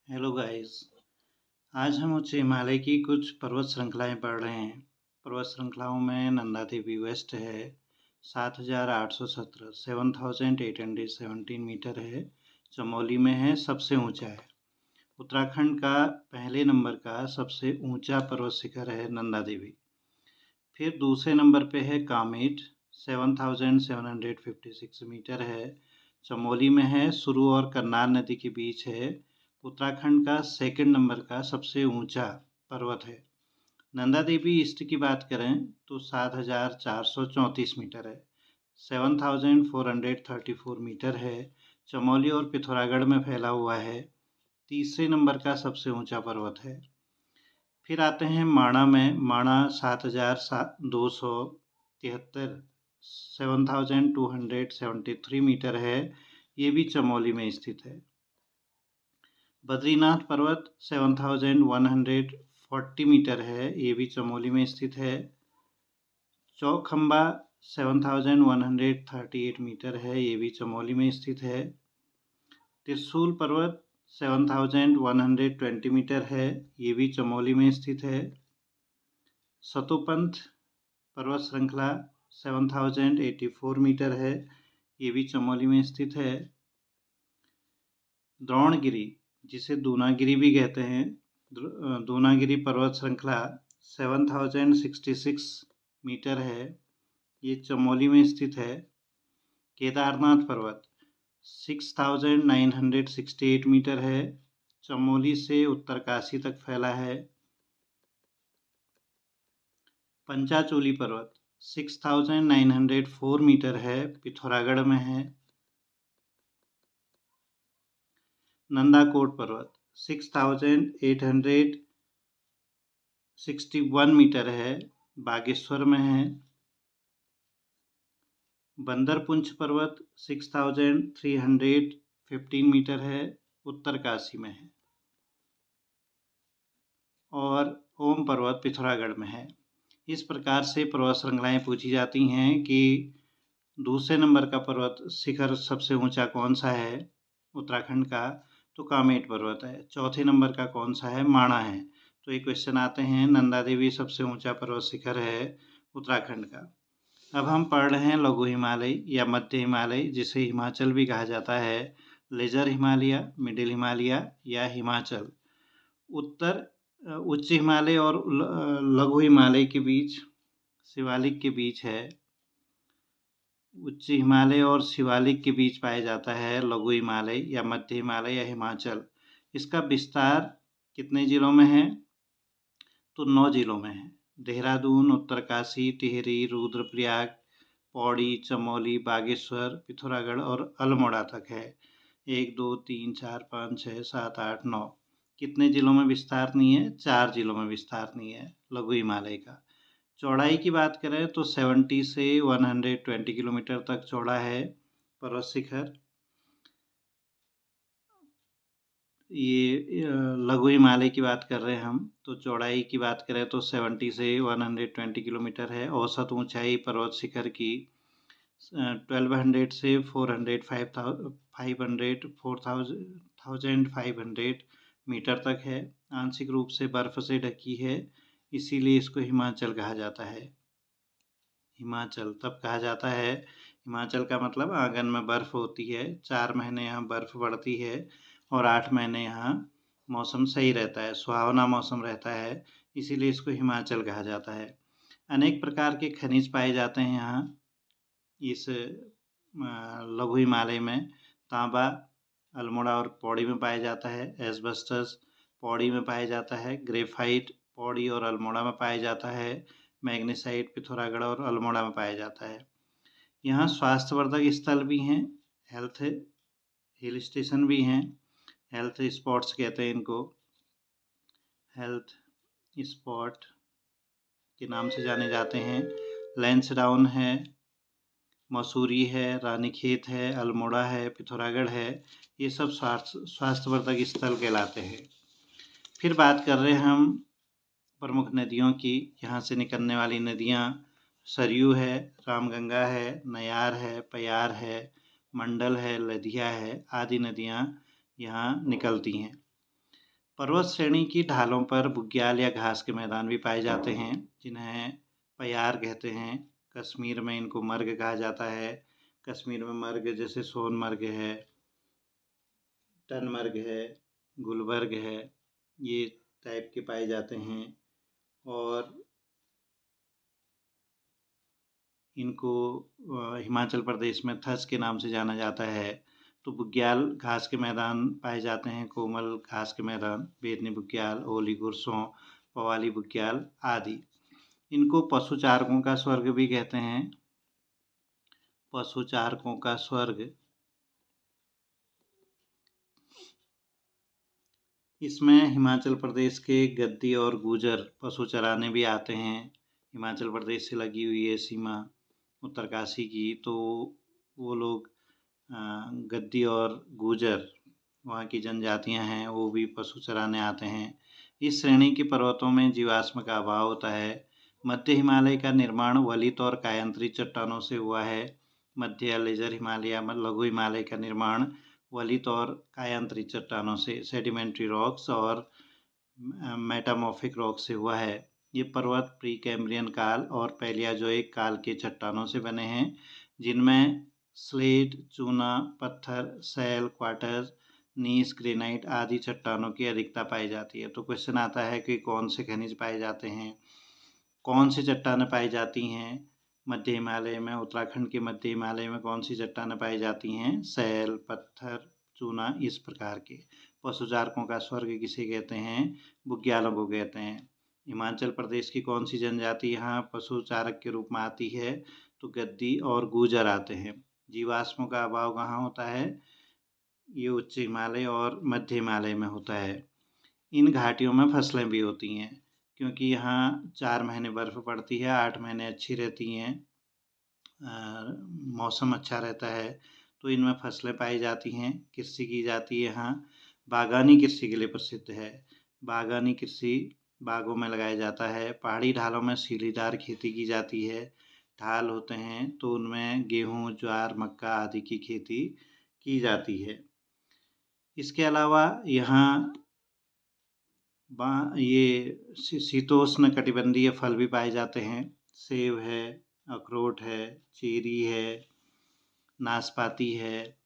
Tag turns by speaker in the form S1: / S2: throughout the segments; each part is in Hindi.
S1: Hello guys. आज हम उच्च हिमालय की कुछ पर्वत श्रृंखलाएं पढ़ रहे हैं। पर्वत श्रृंखलाओं में नंदा देवी वेस्ट है, 7,817 7,817 मीटर है। चमोली में है, सबसे ऊंचा है। उत्तराखंड का पहले नंबर का सबसे ऊंचा पर्वत शिखर है नंदा देवी। फिर दूसरे नंबर पे है कामेट, 7,756 मीटर है। चमोली में है, सुरु और करनाल नदी के बीच है। उत्तराखंड का सेकंड नंबर का सबसे ऊंचा पर्वत है। नंदा देवी ईस्ट की बात करें तो 7,434 मीटर है, 7,434 मीटर है। चमोली और पिथौरागढ़ में फैला हुआ है। तीसरे नंबर का सबसे ऊंचा पर्वत है। फिर आते हैं माणा में। माणा 7,273 7,273 मीटर है। ये भी चमोली में स्थित है। बद्रीनाथ पर्वत 7,140 मीटर है, ये भी चमोली में स्थित है। चौखंबा 7,138 मीटर है, ये भी चमोली में स्थित है। त्रिशूल पर्वत 7,120 मीटर है, ये भी चमोली में स्थित है। सतोपंथ पर्वत श्रृंखला 7,084 मीटर है, ये भी चमोली में स्थित है। द्रोणगिरी, जिसे दूनागिरी भी कहते हैं, दूनागिरी पर्वत श्रृंखला 7,066 मीटर है, ये चमोली में स्थित है। केदारनाथ पर्वत 6,968 मीटर है, चमोली से उत्तरकाशी तक फैला है। पंचाचूली पर्वत 6,904 मीटर है, पिथौरागढ़ में है। नंदाकोट पर्वत 6,861 मीटर है, बागेश्वर में है। बंदरपुंछ पर्वत 6,315 मीटर है, उत्तरकाशी में है। और ओम पर्वत पिथौरागढ़ में है। इस प्रकार से पर्वत श्रृंखलाएं पूछी जाती हैं कि दूसरे नंबर का पर्वत शिखर सबसे ऊंचा कौन सा है उत्तराखंड का, तो कामेट पर्वत है। चौथे नंबर का कौन सा है, माणा है। तो ये क्वेश्चन आते हैं, नंदा देवी सबसे ऊंचा पर्वत शिखर है उत्तराखंड का। अब हम पढ़ रहे हैं लघु हिमालय या मध्य हिमालय, जिसे हिमाचल भी कहा जाता है। लेजर हिमालय, मिडिल हिमालय या हिमाचल। उच्च हिमालय और लघु हिमालय के बीच, शिवालिक के बीच है। उच्च हिमालय और शिवालिक के बीच पाया जाता है लघु हिमालय या मध्य हिमालय या हिमाचल। इसका विस्तार कितने जिलों में है, तो 9 जिलों में है। देहरादून, उत्तरकाशी, टिहरी, रुद्रप्रयाग, पौड़ी, चमोली, बागेश्वर, पिथौरागढ़ और अल्मोड़ा तक है। 1 2 3 4 5 6 7 8 9। कितने जिलों में विस्तार नहीं है, 4 जिलों में विस्तार नहीं है लघु हिमालय का। चौड़ाई की बात करें तो 70 से 120 किलोमीटर तक चौड़ा है पर्वत शिखर। ये लघु हिमालय की बात कर रहे हैं हम, तो चौड़ाई की बात करें तो 70 से 120 किलोमीटर है। औसत ऊंचाई पर्वत शिखर की 1200 से 400 4,500 मीटर तक है। आंशिक रूप से बर्फ से ढकी है, इसीलिए इसको हिमाचल कहा जाता है। हिमाचल तब कहा जाता है, हिमाचल का मतलब आंगन में बर्फ होती है। 4 महीने यहाँ बर्फ पड़ती है और 8 महीने यहाँ मौसम सही रहता है, सुहावना मौसम रहता है, इसीलिए इसको हिमाचल कहा जाता है। अनेक प्रकार के खनिज पाए जाते हैं यहाँ इस लघु हिमालय में। तांबा अल्मोड़ा और पौड़ी में पाया जाता है। एस्बेस्टस पौड़ी में पाया जाता है। ग्रेफाइट पौड़ी और अल्मोड़ा में पाया जाता है। मैग्नीसाइट पिथौरागढ़ और अल्मोड़ा में पाया जाता है। यहाँ स्वास्थ्यवर्धक स्थल भी हैं, हेल्थ हिल स्टेशन भी हैं, हेल्थ स्पॉट्स कहते हैं इनको। हेल्थ स्पॉट के नाम से जाने जाते हैं। लैंसडाउन है, मसूरी है, रानीखेत है, अल्मोड़ा है, पिथौरागढ़ है। ये सब स्वास्थ्यवर्धक स्थल कहलाते हैं। फिर बात कर रहे हैं हम प्रमुख नदियों की। यहाँ से निकलने वाली नदियाँ सरयू है, रामगंगा है, नयार है, पयार है, मंडल है, लधिया है, आदि नदियाँ यहाँ निकलती हैं। पर्वत श्रेणी की ढालों पर बुग्याल या घास के मैदान भी पाए जाते हैं, जिन्हें पयार कहते हैं। कश्मीर में इनको मर्ग कहा जाता है। कश्मीर में मर्ग जैसे सोनमर्ग है, टनमर्ग है, गुलबर्ग है, ये टाइप के पाए जाते हैं। और इनको हिमाचल प्रदेश में थस के नाम से जाना जाता है। तो बुग्याल घास के मैदान पाए जाते हैं, कोमल घास के मैदान, बेतनी बुग्याल, ओली गुरसों, पवाली बुग्याल आदि। इनको पशुचारकों का स्वर्ग भी कहते हैं। पशुचारकों का स्वर्ग। इसमें हिमाचल प्रदेश के गद्दी और गुर्जर पशु चराने भी आते हैं। हिमाचल प्रदेश से लगी हुई है सीमा उत्तरकाशी की, तो वो लोग गद्दी और गुर्जर वहाँ की जनजातियाँ हैं, वो भी पशु चराने आते हैं। इस श्रेणी के पर्वतों में जीवाश्म का अभाव होता है। मध्य हिमालय का निर्माण वलित और कायांतरित चट्टानों से हुआ है। मध्य या लेजर हिमालय या लघु हिमालय का निर्माण वलित और कायांतरित चट्टानों से, सेडिमेंट्री रॉक्स और मेटामॉर्फिक रॉक से हुआ है। ये पर्वत प्री कैम्ब्रियन काल और पैलियोजोइक काल के चट्टानों से बने हैं, जिनमें स्लेट, चूना, पत्थर, शैल, क्वार्ट्ज, नीस, ग्रेनाइट आदि चट्टानों की अधिकता पाई जाती है। तो क्वेश्चन आता है कि कौन से खनिज पाए जाते हैं, कौन सी चट्टानें पाई जाती हैं मध्य हिमालय में। उत्तराखंड के मध्य हिमालय में कौन सी चट्टानें पाई जाती हैं? शैल, पत्थर, चूना, इस प्रकार के। पशुचारकों का स्वर्ग किसे कहते हैं? बुग्यालों को कहते हैं। हिमाचल प्रदेश की कौन सी जनजाति यहाँ पशुचारक के रूप में आती है? तो गद्दी और गुर्जर आते हैं। जीवाश्मों का अभाव कहाँ होता है? ये उच्च हिमालय और मध्य हिमालय में होता है। इन घाटियों में फसलें भी होती हैं, क्योंकि यहाँ 4 महीने बर्फ़ पड़ती है, 8 महीने अच्छी रहती हैं, मौसम अच्छा रहता है, तो इनमें फसलें पाई जाती हैं। कृषि की जाती है यहाँ। बागवानी कृषि के लिए प्रसिद्ध है। बागवानी कृषि बागों में लगाया जाता है। पहाड़ी ढालों में सीढ़ीदार खेती की जाती है। ढाल होते हैं तो उनमें गेहूँ, ज्वार, मक्का आदि की खेती की जाती है। इसके अलावा यहाँ ये शीतोष्ण कटिबंधीय फल भी पाए जाते हैं। सेब है, अखरोट है, चेरी है, नाशपाती है,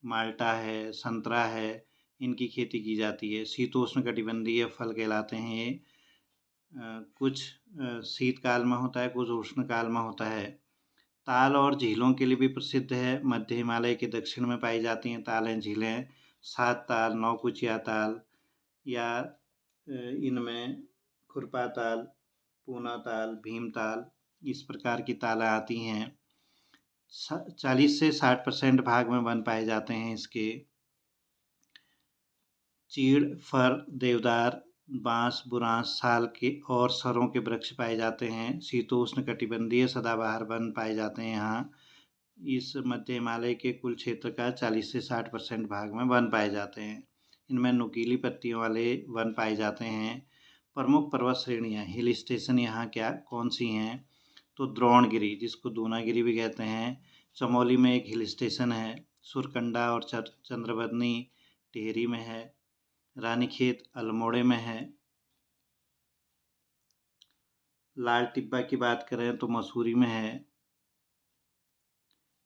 S1: माल्टा है, संतरा है, इनकी खेती की जाती है। शीतोष्ण कटिबंधीय फल कहलाते हैं ये। कुछ शीतकाल में होता है, कुछ उष्ण काल में होता है। ताल और झीलों के लिए भी प्रसिद्ध है। मध्य हिमालय के दक्षिण में पाई जाती हैं तालें, झीलें। सात ताल, नौकुचिया ताल या इनमें खुरपा ताल, पूना ताल, भीम ताल, इस प्रकार की तालें आती हैं। 40 से 60% भाग में वन पाए जाते हैं इसके। चीड़, फर, देवदार, बांस, बुरांस, साल के और सरों के वृक्ष पाए जाते हैं। शीतोष्ण कटिबंधीय सदाबहार वन पाए जाते हैं यहाँ। इस मध्य हिमालय के कुल क्षेत्र का 40 से 60% भाग में वन पाए जाते हैं। इनमें नुकीली पत्तियों वाले वन पाए जाते हैं। प्रमुख पर्वत श्रेणियाँ, हिल स्टेशन यहाँ क्या कौन सी हैं? तो द्रोणगिरी, जिसको दूनागिरी भी कहते हैं, चमोली में एक हिल स्टेशन है। सुरकंडा और चंद्रबदनी टिहरी में है। रानीखेत अल्मोड़े में है। लाल टिब्बा की बात करें तो मसूरी में है।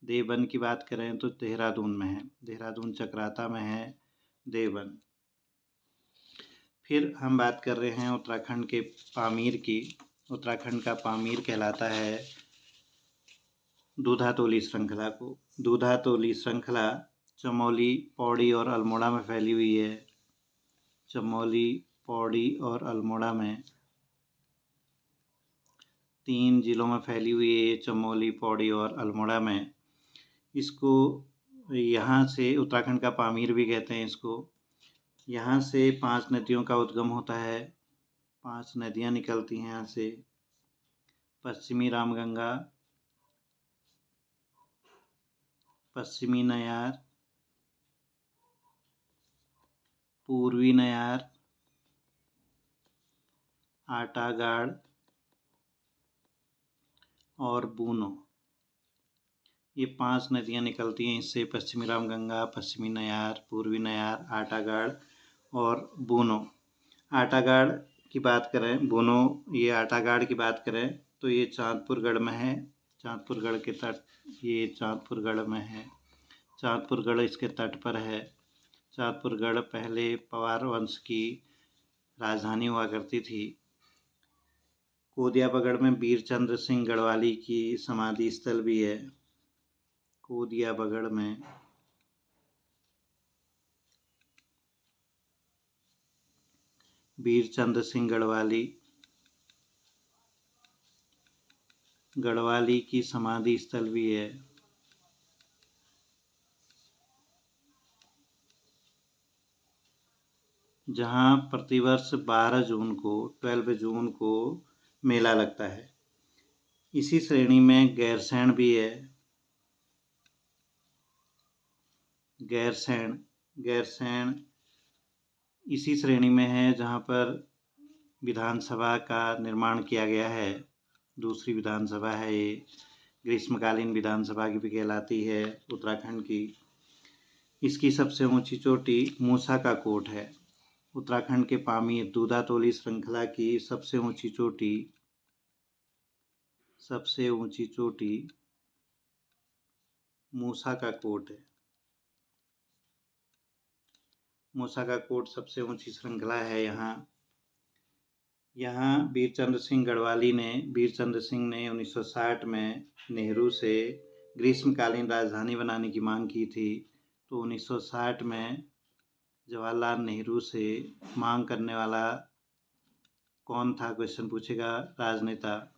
S1: देवबन की बात करें तो देहरादून में है। देहरादून चक्राता में है देवबन। फिर हम बात कर रहे हैं उत्तराखंड के पामीर की। उत्तराखंड का पामीर कहलाता है दूधातोली श्रृंखला को। दूधातोली श्रृंखला चमोली, पौड़ी और अल्मोड़ा में फैली हुई है। चमोली, पौड़ी और अल्मोड़ा में 3 जिलों में फैली हुई है। चमोली, पौड़ी और अल्मोड़ा में। इसको यहाँ से उत्तराखंड का पामीर भी कहते हैं इसको। यहाँ से 5 नदियों का उद्गम होता है। 5 नदियाँ निकलती हैं यहाँ से। पश्चिमी रामगंगा, पश्चिमी नयार, पूर्वी नयार, आटागाड़ और बूनो। ये 5 नदियाँ निकलती हैं इससे। पश्चिमी रामगंगा, पश्चिमी नयार, पूर्वी नयार, आटागाड़ और बूनो। आटागाड़ की बात करें, बोनो ये आटागाड़ की बात करें तो ये चाँदपुरगढ़ में है। चाँदपुरगढ़ के तट, ये चाँदपुरगढ़ में है। चाँदपुरगढ़ इसके तट पर है। चाँदपुरगढ़ पहले पवार वंश की राजधानी हुआ करती थी। कोदियाबगढ़ में वीरचंद्र सिंह गढ़वाली की समाधि स्थल भी है। कोदियाबगढ़ में वीरचंद्र सिंह गढ़वाली की समाधि स्थल भी है। जहां प्रतिवर्ष 12 जून को मेला लगता है। इसी श्रेणी में गैरसैंण भी है। गैरसैंण इसी श्रेणी में है जहां पर विधानसभा का निर्माण किया गया है। दूसरी विधानसभा है ये, ग्रीष्मकालीन विधानसभा की भी कहलाती है उत्तराखंड की। इसकी सबसे ऊंची चोटी मूसा का कोट है। उत्तराखंड के पामी दूधातोली श्रृंखला की सबसे ऊंची चोटी मूसा का कोट है। मूसा का कोट सबसे ऊंची श्रृंखला है। यहाँ वीरचंद्र सिंह ने 1960 में नेहरू से ग्रीष्मकालीन राजधानी बनाने की मांग की थी। तो 1960 में जवाहरलाल नेहरू से मांग करने वाला कौन था, क्वेश्चन पूछेगा राजनेता,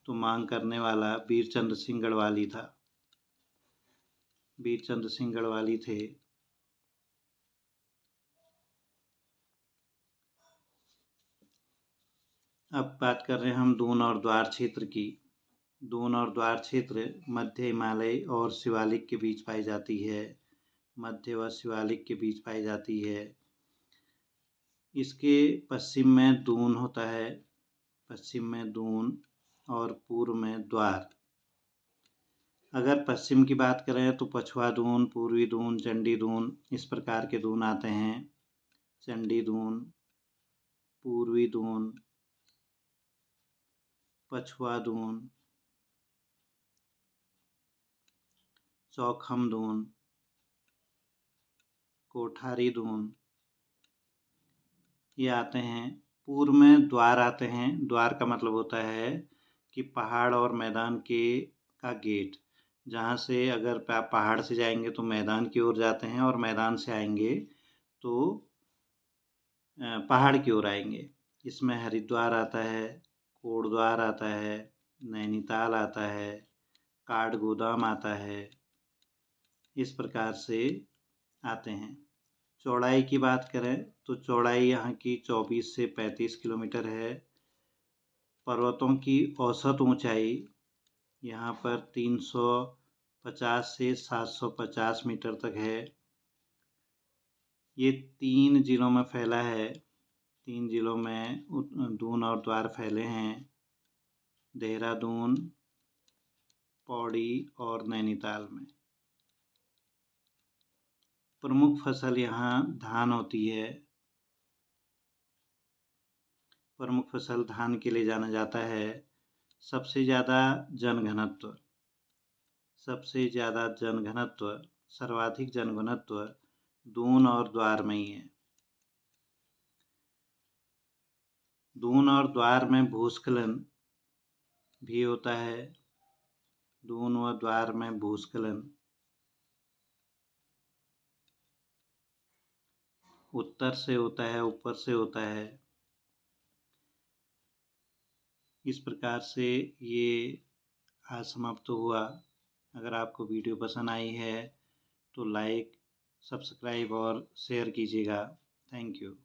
S1: तो मांग करने वाला वीरचंद्र सिंह गढ़वाली था। वीरचंद्र सिंह गढ़वाली थे। अब बात कर रहे हैं हम दून और द्वार क्षेत्र की। दून और द्वार क्षेत्र मध्य हिमालय और शिवालिक के बीच पाई जाती है। मध्य व शिवालिक के बीच पाई जाती है। इसके पश्चिम में दून होता है, पश्चिम में दून और पूर्व में द्वार। अगर पश्चिम की बात करें तो पछुआ दून, पूर्वी दून, चंडी दून, इस प्रकार के दून आते हैं। चंडी दून, पूर्वी दून, पछुआ दून, चौखम दून, कोठारी दून, ये आते हैं। पूर्व में द्वार आते हैं। द्वार का मतलब होता है कि पहाड़ और मैदान का गेट। जहाँ से अगर आप पहाड़ से जाएंगे तो मैदान की ओर जाते हैं, और मैदान से आएंगे तो पहाड़ की ओर आएंगे। इसमें हरिद्वार आता है, कोटद्वार आता है, नैनीताल आता है, काठगोदाम आता है, इस प्रकार से आते हैं। चौड़ाई की बात करें तो चौड़ाई यहाँ की 24 से 35 किलोमीटर है। पर्वतों की औसत ऊंचाई यहाँ पर 350 से 750 मीटर तक है। ये 3 जिलों में फैला है। 3 जिलों में दून और द्वार फैले हैं, देहरादून, पौड़ी और नैनीताल में। प्रमुख फसल यहाँ धान होती है। प्रमुख फसल धान के लिए जाना जाता है। सबसे ज़्यादा जनघनत्व, सर्वाधिक जनघनत्व दून और द्वार में ही है। दून और द्वार में भूस्खलन भी होता है। दून व द्वार में भूस्खलन उत्तर से होता है, ऊपर से होता है। इस प्रकार से ये आज समाप्त हुआ। अगर आपको वीडियो पसंद आई है तो लाइक, सब्सक्राइब और शेयर कीजिएगा। Thank you.